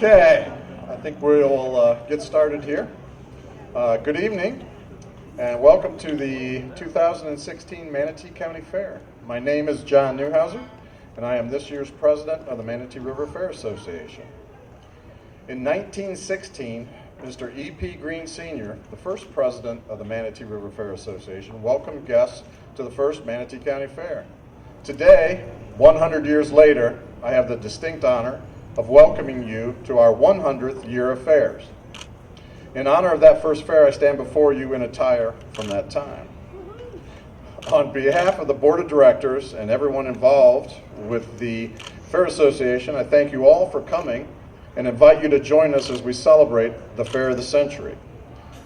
Okay, I think we'll get started here. Good evening, and welcome to the 2016 Manatee County Fair. My name is John Newhouser, and I am this year's president of the Manatee River Fair Association. In 1916, Mr. E.P. Green Sr., the first president of the Manatee River Fair Association, welcomed guests to the first Manatee County Fair. Today, 100 years later, I have the distinct honor of welcoming you to our 100th year of fairs. In honor of that first fair, I stand before you in attire from that time. On behalf of the board of directors and everyone involved with the Fair Association, I thank you all for coming and invite you to join us as we celebrate the Fair of the Century.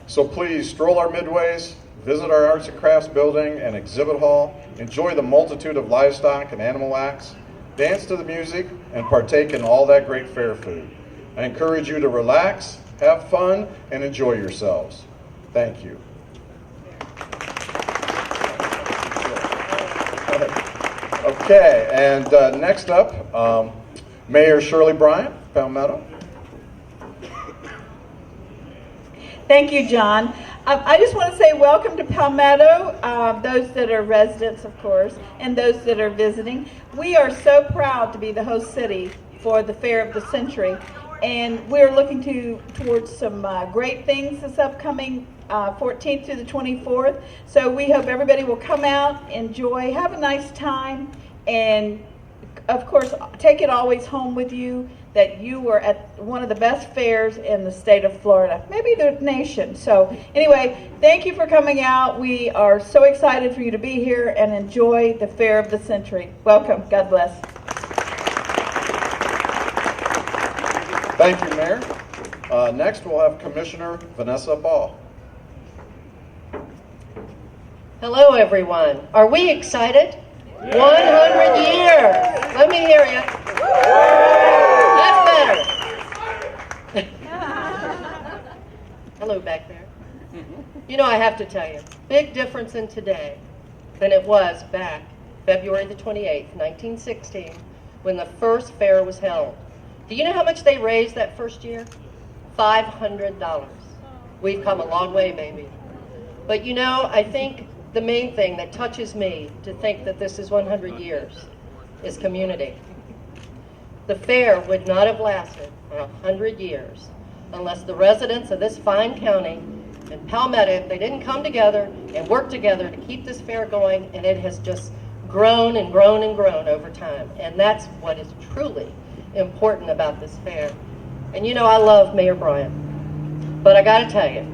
So please stroll our midways, visit our Arts and Crafts building and exhibit hall, enjoy the multitude of livestock and animal acts, dance to the music, and partake in all that great fair food. I encourage you to relax, have fun, and enjoy yourselves. Thank you. Okay, and next up, Mayor Shirley Bryant, Palmetto. Thank you, John. I just want to say welcome to Palmetto, those that are residents, of course, and those that are visiting. We are so proud to be the host city for the Fair of the Century, and we're looking towards some great things this upcoming 14th through the 24th. So we hope everybody will come out, enjoy, have a nice time, and of course, take it always home with you that you were at one of the best fairs in the state of Florida, maybe the nation. So anyway, thank you for coming out. We are so excited for you to be here and enjoy the Fair of the Century. Welcome. God bless. Thank you, Mayor. Next, we'll have Commissioner Vanessa Ball. Hello, everyone. Are we excited? 100 years. Let me hear you. That's better. Hello back there. You know, I have to tell you, big difference in today than it was back February the 28th, 1916, when the first fair was held. Do you know how much they raised that first year? $500. We've come a long way, baby. But you know, I think the main thing that touches me to think that this is 100 years is community. The fair would not have lasted for 100 years unless the residents of this fine county and Palmetto, if they didn't come together and work together to keep this fair going, and it has just grown and grown and grown over time. And that's what is truly important about this fair. And you know, I love Mayor Bryant, but I gotta tell you,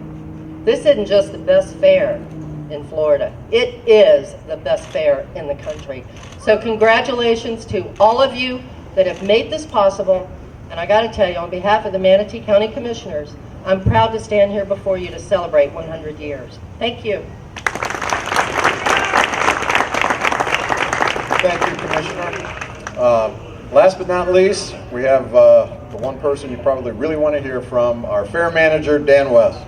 this isn't just the best fair in Florida. It is the best fair in the country. So congratulations to all of you that have made this possible. And I got to tell you, on behalf of the Manatee County Commissioners, I'm proud to stand here before you to celebrate 100 years. Thank you. Thank you, Commissioner. Last but not least, we have the one person you probably really want to hear from, our fair manager, Dan West.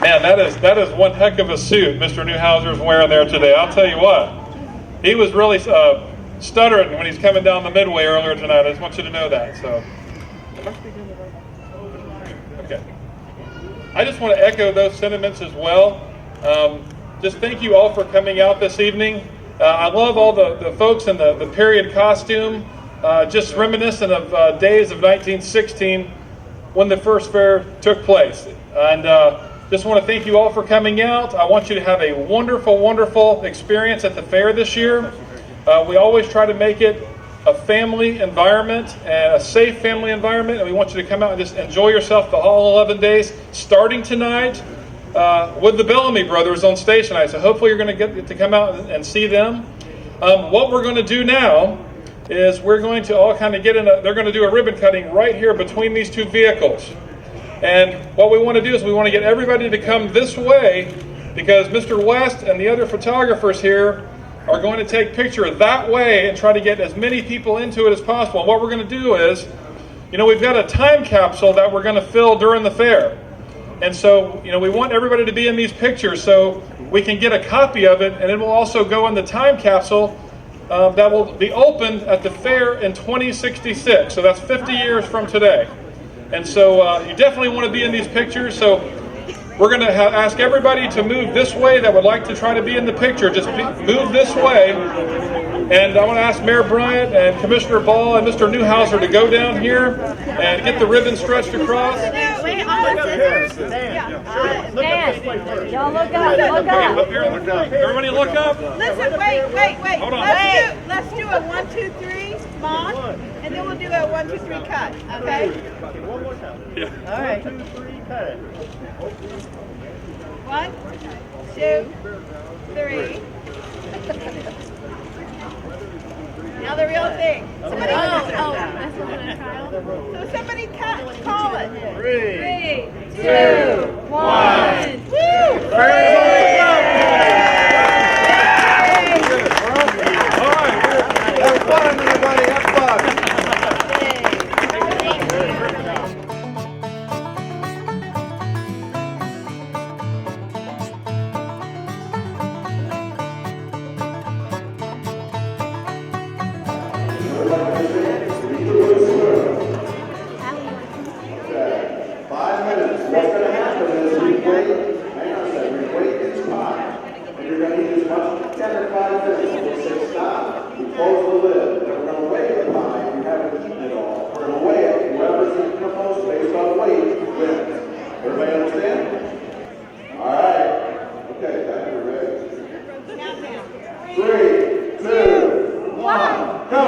Man, that is one heck of a suit Mr. Newhouser is wearing there today. I'll tell you what. He was really stuttering when he's coming down the midway earlier tonight. I just want you to know that. So, okay. I just want to echo those sentiments as well. Just thank you all for coming out this evening. I love all the folks in the period costume, just reminiscent of days of 1916 when the first fair took place. And just want to thank you all for coming out. I want you to have a wonderful, wonderful experience at the fair this year. We always try to make it a family environment, a safe family environment, and we want you to come out and just enjoy yourself the whole 11 days, starting tonight with the Bellamy brothers on stage tonight. So hopefully you're going to get to come out and see them. What we're going to do now is we're going to all kind of they're going to do a ribbon cutting right here between these two vehicles. And what we want to do is we want to get everybody to come this way because Mr. West and the other photographers here are going to take pictures that way and try to get as many people into it as possible. And what we're going to do is, you know, we've got a time capsule that we're going to fill during the fair. And so, you know, we want everybody to be in these pictures so we can get a copy of it, and it will also go in the time capsule that will be opened at the fair in 2066. So that's 50 years from today. And so you definitely want to be in these pictures. So we're going to ask everybody to move this way that would like to try to be in the picture. Just move this way. And I want to ask Mayor Bryant and Commissioner Ball and Mr. Newhouser to go down here and get the ribbon stretched across. Wait, all the scissors? Dan, y'all look up, look up. Up here, look up. Everybody look up. Listen, wait. Hold on. Let's do a 1, 2, 3 mock, and then we'll do a 1, 2, 3 cut. Okay? One more time. Yeah. All right. 1, 2, 3, cut it. 1, 2, 3. Now the real thing. Somebody, That's not a trial. so somebody call it. 3, 2, 1. All right. Have fun, everybody. Have fun. What's going to happen is we wait this time, and you're going to eat as much 10 or 5 minutes. We'll say stop, we close the lid, and we're going to weigh the pie. You haven't eaten it all. We're going to weigh it. Whoever's eaten the most based on weight wins. Everybody understand? All right. Okay, now you're ready. 3, 2, 1, go!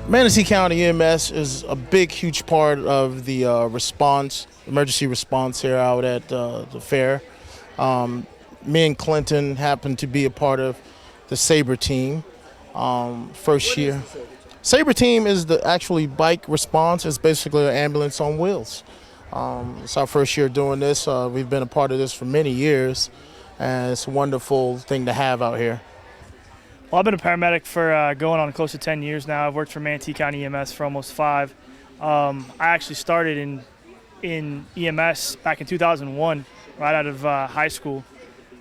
Manatee County EMS is a big, huge part of the emergency response here out at the fair. Me and Clinton happen to be a part of the Sabre team. First year. Sabre team is the actually bike response. It's basically an ambulance on wheels. It's our first year doing this. We've been a part of this for many years, and it's a wonderful thing to have out here. Well, I've been a paramedic for going on close to 10 years now. I've worked for Manatee County EMS for almost 5. I actually started in in EMS back in 2001, right out of high school.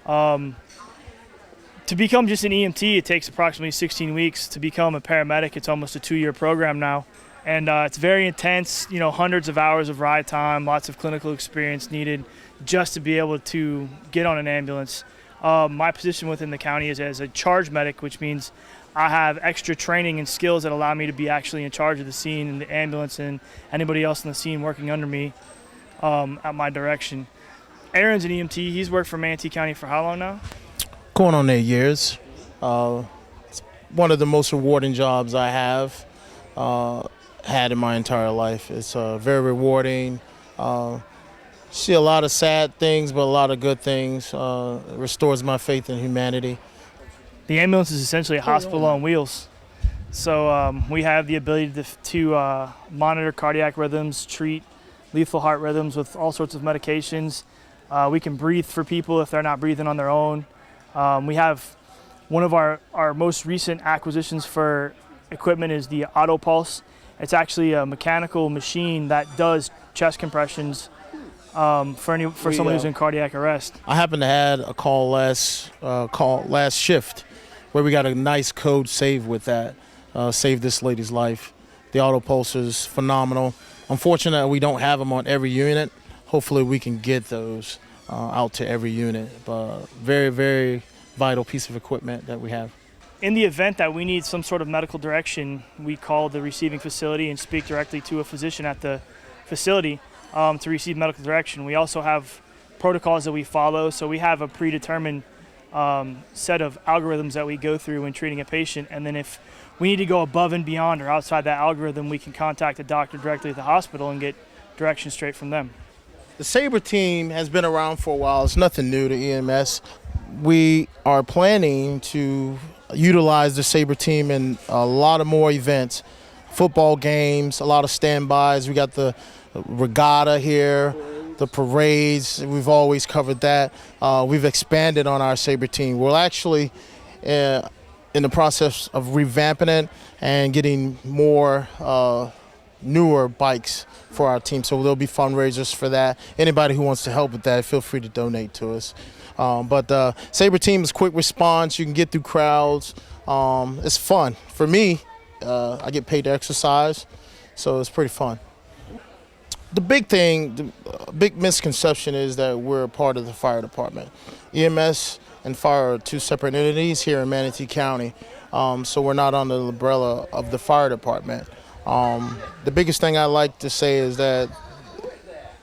To become just an EMT, it takes approximately 16 weeks. To become a paramedic, it's almost a 2-year program now. And it's very intense, hundreds of hours of ride time, lots of clinical experience needed just to be able to get on an ambulance. My position within the county is as a charge medic, which means I have extra training and skills that allow me to be actually in charge of the scene and the ambulance and anybody else in the scene working under me at my direction. Aaron's an EMT. He's worked for Manatee County for how long now? Going on 8 years. It's one of the most rewarding jobs I have had in my entire life. It's very rewarding. See a lot of sad things, but a lot of good things. It restores my faith in humanity. The ambulance is essentially a hospital on wheels. So we have the ability to monitor cardiac rhythms, treat lethal heart rhythms with all sorts of medications. We can breathe for people if they're not breathing on their own. We have one of our most recent acquisitions for equipment is the Auto Pulse. It's actually a mechanical machine that does chest compressions for someone who's in cardiac arrest. I happened to have a call last shift where we got a nice code saved with that, saved this lady's life. The Auto Pulse is phenomenal. Unfortunately, we don't have them on every unit. Hopefully we can get those out to every unit, but very, very vital piece of equipment that we have. In the event that we need some sort of medical direction, we call the receiving facility and speak directly to a physician at the facility to receive medical direction. We also have protocols that we follow, so we have a predetermined set of algorithms that we go through when treating a patient, and then if we need to go above and beyond or outside that algorithm, we can contact the doctor directly at the hospital and get direction straight from them. The Sabre team has been around for a while. It's nothing new to EMS. We are planning to utilize the Sabre team in a lot of more events, football games, a lot of standbys. We got the regatta here, the parades. We've always covered that. We've expanded on our Sabre team. We're actually in the process of revamping it and getting more newer bikes for our team. So there'll be fundraisers for that. Anybody who wants to help with that, feel free to donate to us. But the Sabre team is quick response. You can get through crowds. It's fun. For me, I get paid to exercise, so it's pretty fun. The big misconception is that we're a part of the fire department. EMS and fire are two separate entities here in Manatee County, so we're not under the umbrella of the fire department. The biggest thing I like to say is that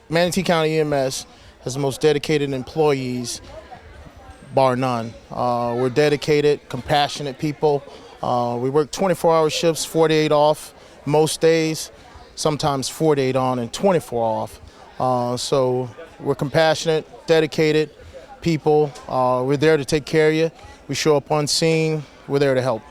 Manatee County EMS has the most dedicated employees, bar none. We're dedicated, compassionate people. We work 24-hour shifts, 48 off most days, sometimes 48 on and 24 off. So we're compassionate, dedicated people. We're there to take care of you. We show up on scene. We're there to help.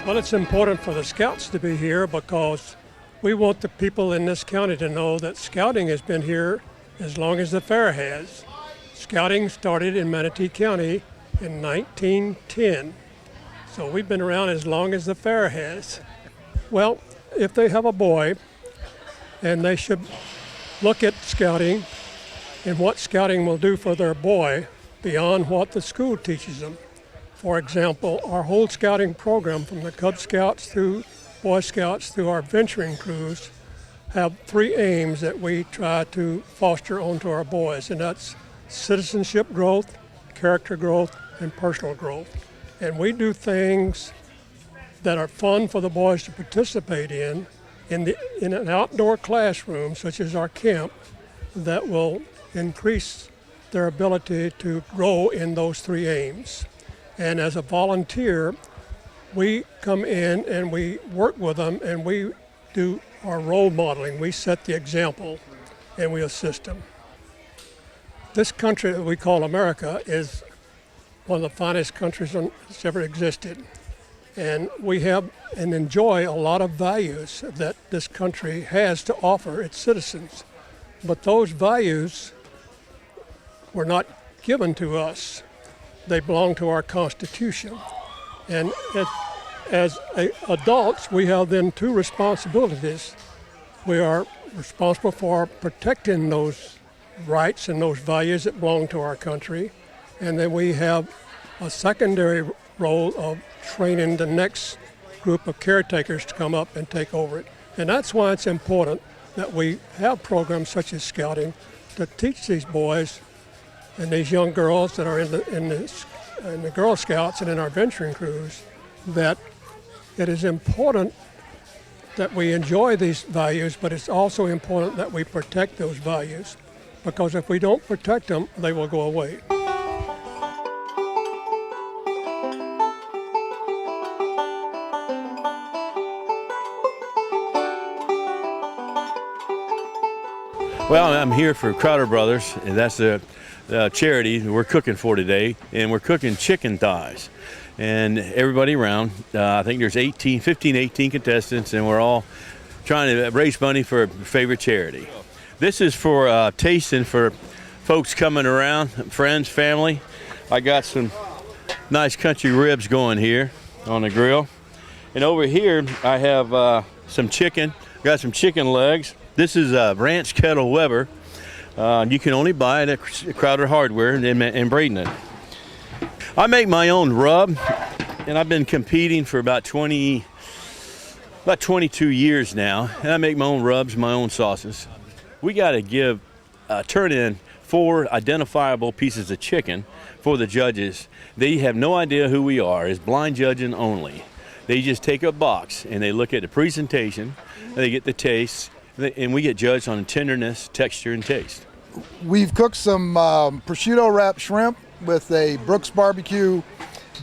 Well, it's important for the Scouts to be here because we want the people in this county to know that Scouting has been here as long as the fair has. Scouting started in Manatee County in 1910. So we've been around as long as the fair has. Well, if they have a boy, and they should look at Scouting and what Scouting will do for their boy beyond what the school teaches them. For example, our whole Scouting program, from the Cub Scouts through Boy Scouts through our venturing crews, have 3 aims that we try to foster onto our boys, and that's citizenship growth, character growth, and personal growth. And we do things that are fun for the boys to participate in an outdoor classroom, such as our camp, that will increase their ability to grow in those 3 aims. And as a volunteer, we come in and we work with them, and we do our role modeling. We set the example and we assist them. This country that we call America is one of the finest countries that's ever existed. And we have and enjoy a lot of values that this country has to offer its citizens. But those values were not given to us. They belong to our Constitution. And as adults, we have then 2 responsibilities. We are responsible for protecting those rights and those values that belong to our country. And then we have a secondary role of training the next group of caretakers to come up and take over it. And that's why it's important that we have programs such as Scouting to teach these boys and these young girls that are in the Girl Scouts and in our venturing crews that it is important that we enjoy these values, but it's also important that we protect those values, because if we don't protect them, they will go away. Well, I'm here for Crowder Brothers, and that's the charity we're cooking for today, and we're cooking chicken thighs. And everybody around, I think there's 18 contestants, and we're all trying to raise money for a favorite charity. This is for tasting for folks coming around, friends, family. I got some nice country ribs going here on the grill. And over here, I have some chicken. Got some chicken legs. This is Ranch Kettle Weber. You can only buy it at Crowder Hardware in Bradenton. I make my own rub, and I've been competing for about 22 years now, and I make my own rubs, my own sauces. We got to turn in 4 identifiable pieces of chicken for the judges. They have no idea who we are. It's blind judging only. They just take a box, and they look at the presentation, and they get the taste, and we get judged on tenderness, texture, and taste. We've cooked some prosciutto wrapped shrimp with a Brooks barbecue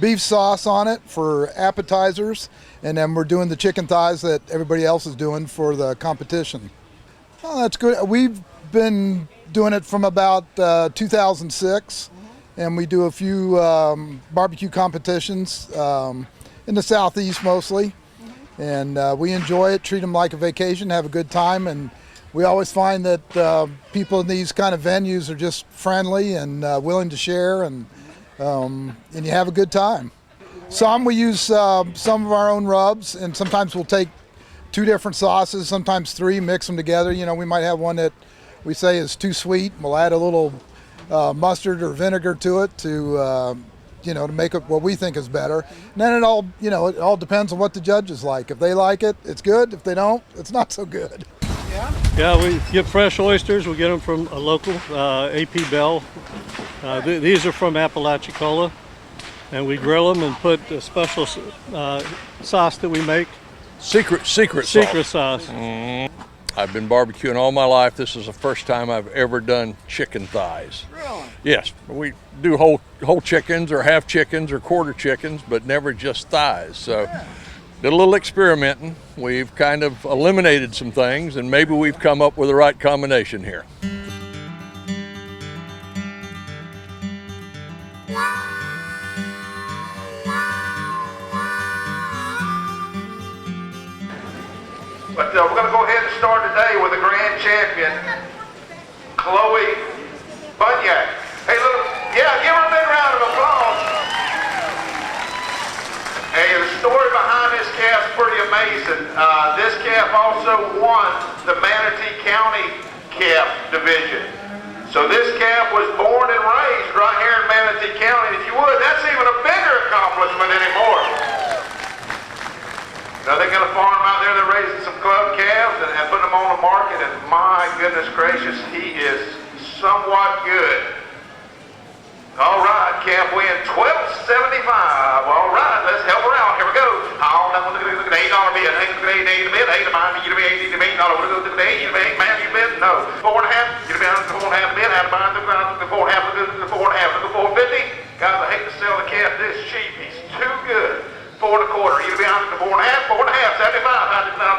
beef sauce on it for appetizers, and then we're doing the chicken thighs that everybody else is doing for the competition. Oh, that's good. We've been doing it from about 2006, and we do a few barbecue competitions in the Southeast mostly. And we enjoy it, treat them like a vacation, have a good time, and we always find that people in these kind of venues are just friendly and willing to share, and you have a good time. Some we use some of our own rubs, and sometimes we'll take 2 different sauces, sometimes 3, mix them together. You know, we might have one that we say is too sweet. We'll add a little mustard or vinegar to it to make it what we think is better. And then it all depends on what the judges like. If they like it, it's good. If they don't, it's not so good. Yeah, we get fresh oysters. We get them from a local, AP Bell. These are from Apalachicola, and we grill them and put a special sauce that we make. Secret sauce. I've been barbecuing all my life. This is the first time I've ever done chicken thighs. Really? Yes, we do whole chickens or half chickens or quarter chickens, but never just thighs. So did a little experimenting. We've kind of eliminated some things, and maybe we've come up with the right combination here. we're going to go ahead and start today with the grand champion, Chloe Bunyak. Hey, give her a big round of applause. Hey, the story behind this calf's pretty amazing. This calf also won the Manatee County Calf Division. So this calf was born and raised right here in Manatee County. If you would, that's even a bigger accomplishment anymore. Now they got a farm out there, they're raising some club calves and putting them on the market, and my goodness gracious, he is somewhat good. All right, calf win $12.75. All right, let's help her out. Here we go. Oh, now look at the $8 bid. Hey, look at the $8 bid. $8 mine. You to be $8 $8. Look at the $8. You to be $8. Man, you bid? No. 4.5. You to be on the 4.5 bid. Out of mine. Look at the 4.5. Look at the 4.5. Look at the 4.50. Guys, I hate to sell the calf this cheap. He's too good. 4.25. You to be on the 4.5. 4.5. 75.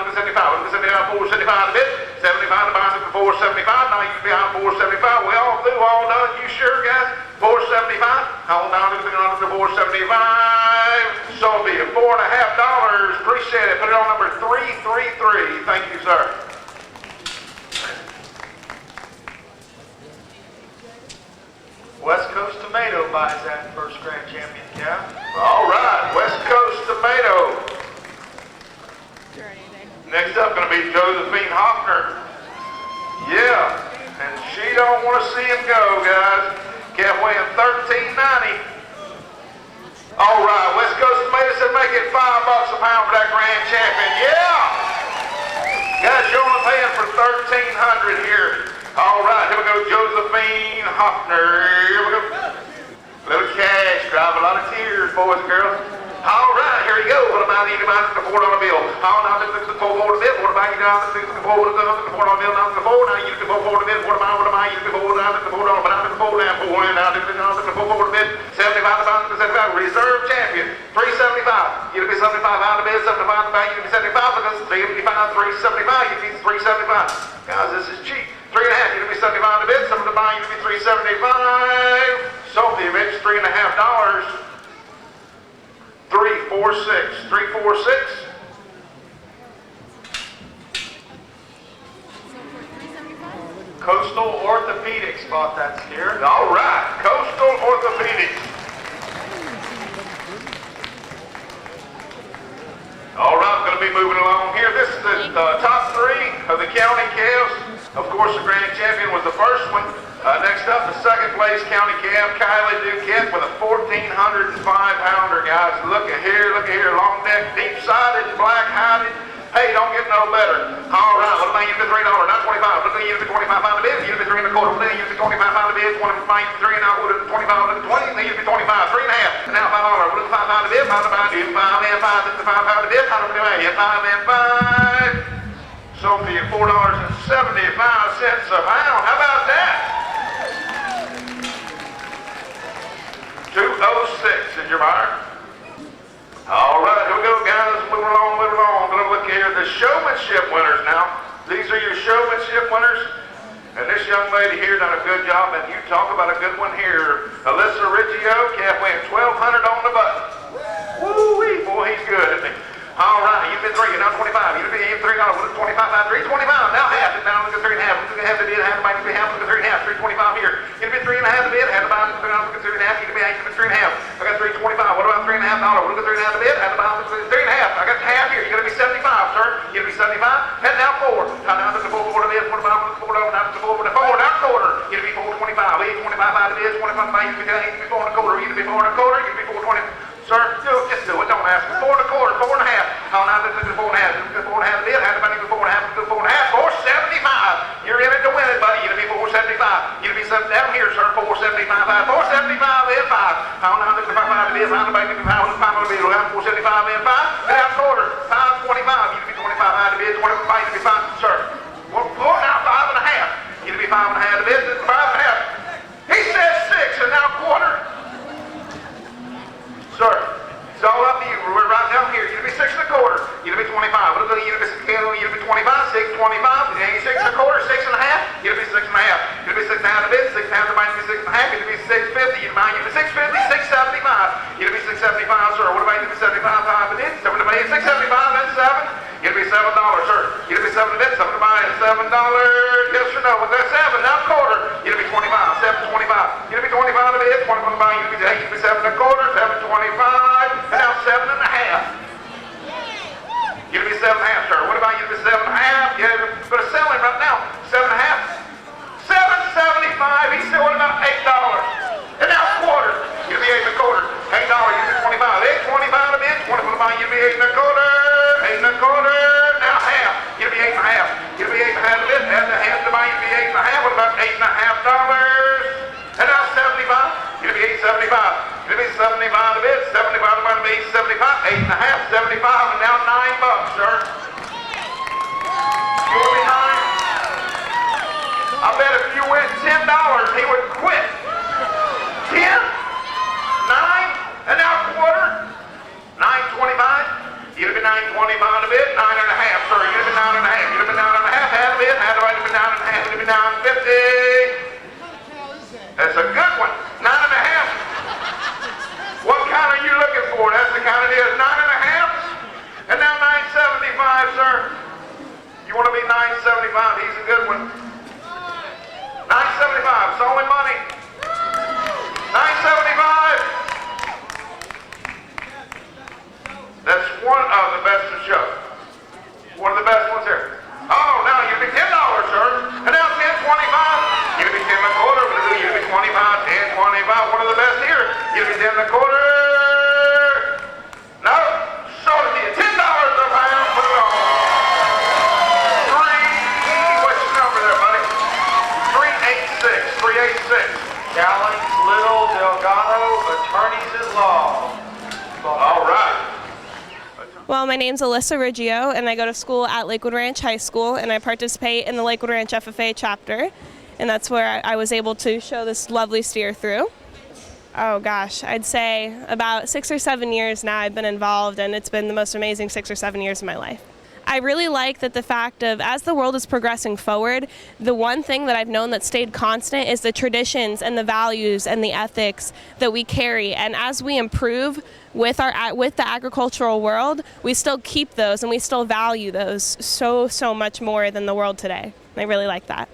Look at 75. Look at 75. 4.75 a bit. 75 to buy the 4.75. Now you to be on 4.75. We all do, all done. You sure, guys? 4.75. Hold on to the 4.75. So be it. $4.50. Appreciate it. Put it on number 333. Thank you, sir. West Coast Tomato buys that first grand champion calf. All right, West Coast Tomato. Next up, going to be Josephine Hoffner. Yeah, and she don't want to see him go, guys. Calf weighing $13.90. All right, West Coast Tomato said make it $5 a pound for that grand champion. Yeah! Guys, you're only paying for $1,300 here. All right, here we go, Josephine Hoffner. Here we go. Little cash, drive a lot of tears, boys and girls. All right, here you go. What about you? The $4 bill. Oh, now look at the $4 bill. What about you? Now look at the $4 bill. Now the $4. Now you get the $4 bill. What about you? The $4. Now look at the $4. But now look at the $4. Now look at the $4 bill. 75 pounds to 75. Reserve champion. 375. You to be 75 out of bid. 75 to buy. You to be 75 because 375. 375. You to be 375. Guys, this is cheap. 3.5. You to be 75 to bid. 7 to buy. You to be 375. So the image $3.5. 346. 346. Coastal Orthopedics bought that steer. All right, Coastal Orthopedics. All right, I'm going to be moving along here. This is the top three of the county calves. Of course, the grand champion was the first one. Next up, the second place county calf, Kylie Duquette with a 1,405-pounder, guys. Look at here, long neck, deep-sided, black-hided. Hey, don't get no better. All right, what about you to $3, not 25. Look at you to 25 pound a bid. You to 3.25. What about you to 25 pound a bid? 25, 3 now. What is 25? Look at 20. You to 25, 3.5. And now $5. What is 5 pound a bid? 5 pound a bid. 5 and 5. This is 5 pound a bid. How do we do it? 5 and 5. So for you, $4.75 a pound. How about that? 206 is your buyer. All right, here we go, guys. Moving along. Gonna look here. The showmanship winners now. These are your showmanship winners. And this young lady here done a good job, and you talk about a good one here. Alyssa Riggio, calf weighing 1,200 on the button. Woo-wee, boy, he's good, isn't he? All right, you've been 3, you're now 25. You've been $3. What is 25 by 3? 25. Now half it. Now look at 3.5. Look at half the bid. Half the bite. Look at half. Look at 3.5. 3.25 here. You've been 3.5 the bid. Half the bite. Look at 3.5. You've been 3.5. I got 3.25. What about $3.5? Look at 3.5 the bid. Half the bite. Look at 3.5. I got half here. You're gonna be 75, sir. You're gonna be 75. Head down 4. Now look at the 4 the bid. 45. Look at the 4. Now look at the 4 the 4. Down quarter. You're gonna be 4.25. 25 by the bid. 25 by you. You're gonna be 4 1/4. You're gonna be 4 1/4. You're gonna be 4.20. Sir, just do it. Don't ask me. 4 1/4, 4.5. Oh, now look at the 4.5. Look at the 4.5 bid. Half the money for 4.5. Look at the 4.5. 475. You're in it to win it, buddy. You're gonna be 475. You're gonna be down here, sir. 475. 475 in 5. Oh, now look at the 5 bid. Round the back. Look at the 5 bid. 475 in 5. Down quarter. 5.25. You're gonna be 25 out of bid. 25. You're gonna be 5, sir. Well, now 5.5. You're gonna be 5.5 bid. 5.5. He says 6 and now quarter. Sir, it's all up to you. We're right down here. You're going to be 6 1/4. You're going to be 25. What are you going to be? You're going to be 25, 6, 25. You're 6 1/4, 6 1/2. You're going to be 6 1/2. You're going to be 6 1/2 a bit. 6 1/2 might be 6 1/2. You're going to be 650. You're going to be 650, 675. You're going to be 675, sir. What about you? 75, 5 and 6, 7 to 8, 675, that's 7. You're going to be $7, sir. You're going to be $7. Yes or no? Was that 7? Now quarter. It'll be 25. 7.25. It'll be 25 a bit. 20.25. It'll be 8. It'll be 7 1/4. 7.25. And now 7 1/2. It'll be 7 1/2, sir. What about you? It'll be 7 1/2. Yeah, but it's selling right now. 7 1/2. 7.75. He's still at about $8. And now quarter. It'll be 8 1/4. $8. It'll be 25. 8.25 a bit. 20.25. It'll be 8 1/4. 8 1/4. Now half. It'll be 8 1/2. It'll be 8 1/2 a bit. Add the half to buy. It'll be 8 1/2. What about $8.50? And now 75. It'll be 8.75. It'll be 75 a bit. 75 divided by 8.75. 8 1/2. 75. And now $9, sir. You want me 9? I bet if you win $10, he would quit. 10, 9, and now quarter. 9.25. It'll be 9.25 a bit. 9 1/2, sir. It'll be 9 1/2. It'll be 9 1/2. Half a bit. Half divided by 9 1/2. It'll be 9.50. That's a good one. 9 1/2. What kind are you looking for? That's the kind it is. 9 1/2. And now 9.75, sir. You want to be 9.75? He's a good one. 9.75. It's only money. 9.75. That's one of the best in the show. One of the best ones here. Oh, now you'll be $10, sir. And now 10.25. You'll be 10 1/4. You'll be 25. 10.25. One of the best here. You'll be 10 1/4. No. Sold it to you. $10 a pound. Put it on. 3. What's your number there, buddy? 386. 386. Challenge Little Delgado, attorneys at law. All right. Well, my name's Alyssa Riggio, and I go to school at Lakewood Ranch High School, and I participate in the Lakewood Ranch FFA chapter, and that's where I was able to show this lovely steer through. Oh gosh, I'd say about 6 or 7 years now I've been involved, and it's been the most amazing 6 or 7 years of my life. I really like that the fact of, as the world is progressing forward, the one thing that I've known that stayed constant is the traditions and the values and the ethics that we carry. And as we improve with the agricultural world, we still keep those and we still value those so much more than the world today. I really like that.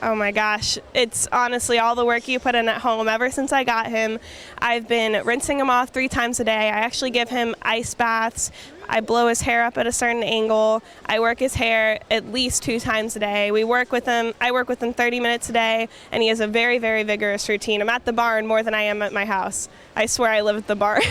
Oh my gosh, it's honestly all the work you put in at home. Ever since I got him, I've been rinsing him off 3 times a day. I actually give him ice baths. I blow his hair up at a certain angle. I work his hair at least 2 times a day. I work with him 30 minutes a day, and he has a very, very vigorous routine. I'm at the barn more than I am at my house. I swear I live at the barn.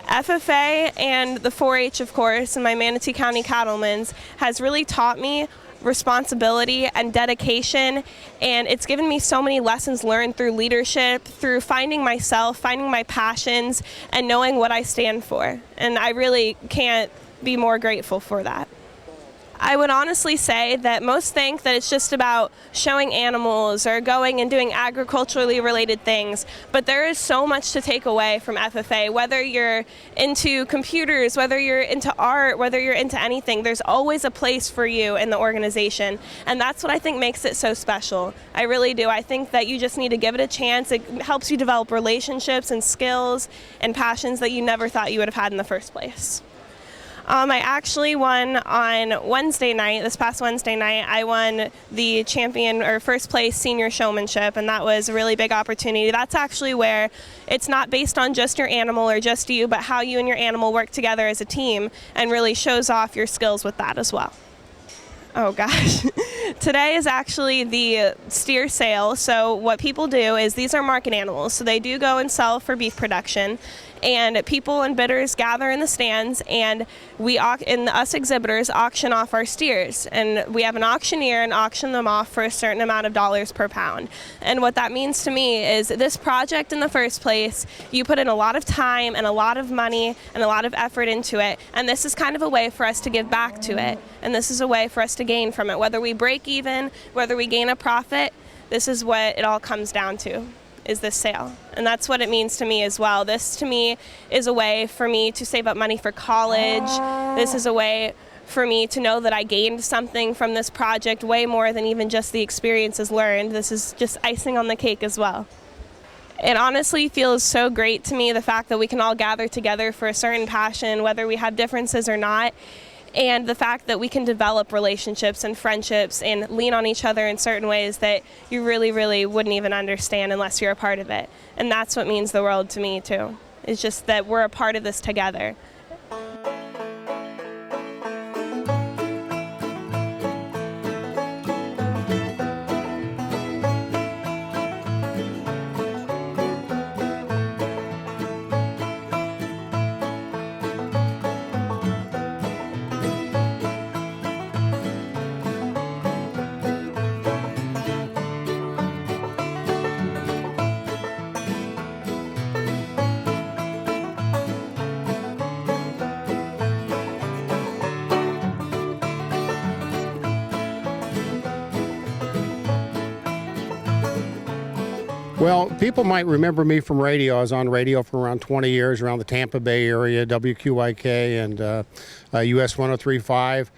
FFA and the 4-H, of course, and my Manatee County Cattlemen's has really taught me responsibility and dedication, and it's given me so many lessons learned through leadership, through finding myself, finding my passions, and knowing what I stand for. And I really can't be more grateful for that. I would honestly say that most think that it's just about showing animals or going and doing agriculturally related things, but there is so much to take away from FFA. Whether you're into computers, whether you're into art, whether you're into anything, there's always a place for you in the organization, and that's what I think makes it so special. I really do. I think that you just need to give it a chance. It helps you develop relationships and skills and passions that you never thought you would have had in the first place. I actually won on Wednesday night, this past Wednesday night. I won the champion or first place senior showmanship, and that was a really big opportunity. That's actually where it's not based on just your animal or just you, but how you and your animal work together as a team, and really shows off your skills with that as well. Oh gosh. Today is actually the steer sale. So what people do is, these are market animals. So they do go and sell for beef production. And people and bidders gather in the stands, and us exhibitors auction off our steers. And we have an auctioneer and auction them off for a certain amount of dollars per pound. And what that means to me is, this project in the first place, you put in a lot of time and a lot of money and a lot of effort into it. And this is kind of a way for us to give back to it. And this is a way for us to gain from it. Whether we break even, whether we gain a profit, this is what it all comes down to, is this sale. And that's what it means to me as well. This to me is a way for me to save up money for college. This is a way for me to know that I gained something from this project, way more than even just the experiences learned. This is just icing on the cake as well. It honestly feels so great to me, the fact that we can all gather together for a certain passion, whether we have differences or not. and the fact that we can develop relationships and friendships and lean on each other in certain ways that you really, really wouldn't even understand unless you're a part of it. And that's what means the world to me too. It's just that we're a part of this together. Well, people might remember me from radio. I was on radio for around 20 years around the Tampa Bay area, WQIK and US 103.5.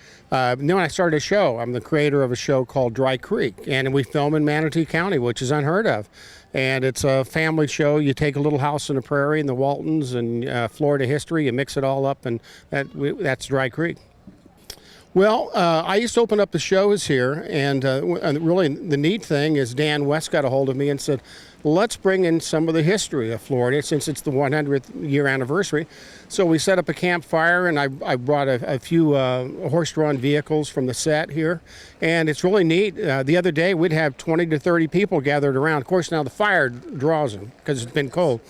Then when I started a show, I'm the creator of a show called Dry Creek, and we film in Manatee County, which is unheard of. And it's a family show. You take a little house on the prairie in the Waltons and Florida history, you mix it all up, and that's Dry Creek. Well, I used to open up the shows here, and really the neat thing is Dan West got a hold of me and said, let's bring in some of the history of Florida since it's the 100th year anniversary. So we set up a campfire, and I brought a few horse-drawn vehicles from the set here, and it's really neat. The other day we'd have 20 to 30 people gathered around. Of course, now the fire draws them because it's been cold.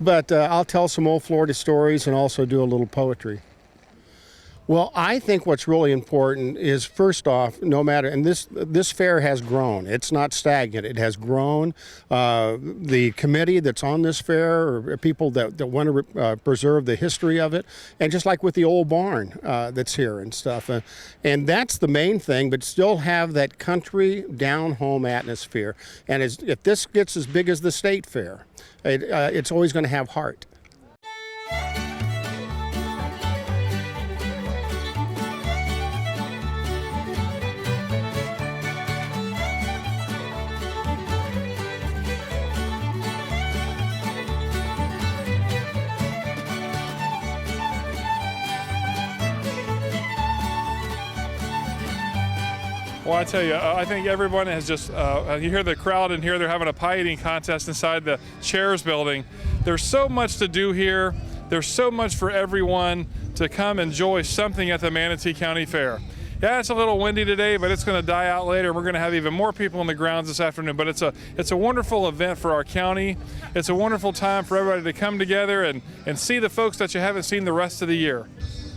But I'll tell some old Florida stories and also do a little poetry. Well, I think what's really important is, first off, no matter, and this fair has grown. It's not stagnant. It has grown. The committee that's on this fair are people that want to preserve the history of it, and just like with the old barn that's here and stuff. And that's the main thing, but still have that country down-home atmosphere. And if this gets as big as the state fair, it's always going to have heart. Well, I tell you, I think everyone has just, you hear the crowd in here, they're having a pie eating contest inside the Chairs building. There's so much to do here. There's so much for everyone to come enjoy something at the Manatee County Fair. Yeah, it's a little windy today, but it's going to die out later. We're going to have even more people in the grounds this afternoon, but it's a wonderful event for our county. It's a wonderful time for everybody to come together and see the folks that you haven't seen the rest of the year.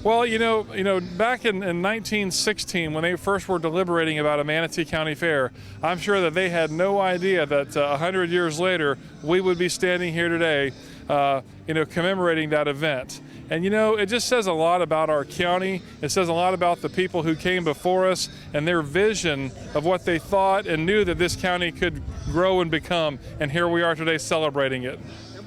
Well, you know, back in 1916, when they first were deliberating about a Manatee County Fair, I'm sure that they had no idea that 100 years later, we would be standing here today, commemorating that event. And it just says a lot about our county. It says a lot about the people who came before us and their vision of what they thought and knew that this county could grow and become. And here we are today celebrating it.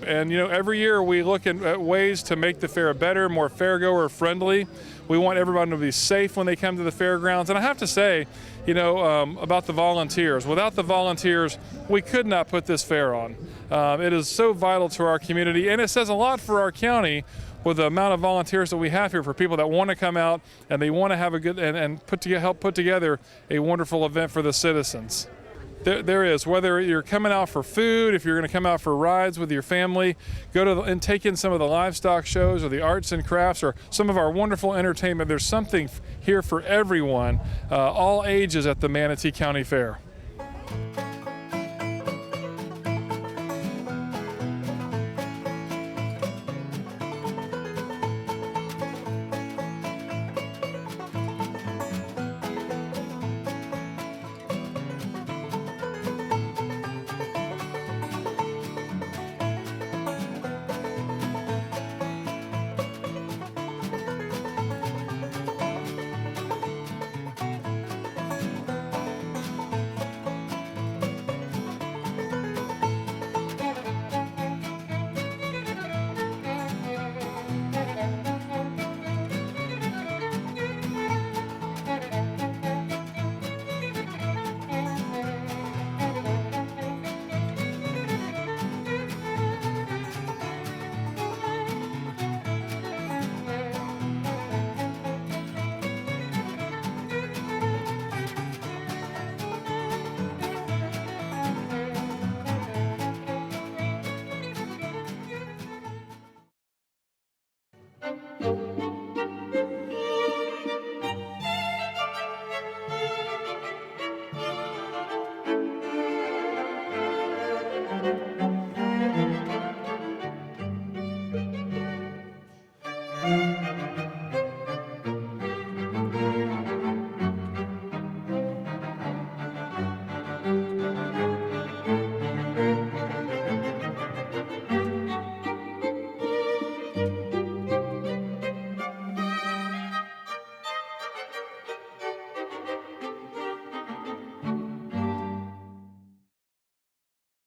And every year we look at ways to make the fair better, more fairgoer friendly. We want everyone to be safe when they come to the fairgrounds. And I have to say, about the volunteers. Without the volunteers, we could not put this fair on. It is so vital to our community, and it says a lot for our county with the amount of volunteers that we have here for people that want to come out and they want to have a good and help put together a wonderful event for the citizens. There is, whether you're coming out for food, if you're going to come out for rides with your family, go to and take in some of the livestock shows or the arts and crafts or some of our wonderful entertainment. There's something here for everyone, all ages at the Manatee County Fair.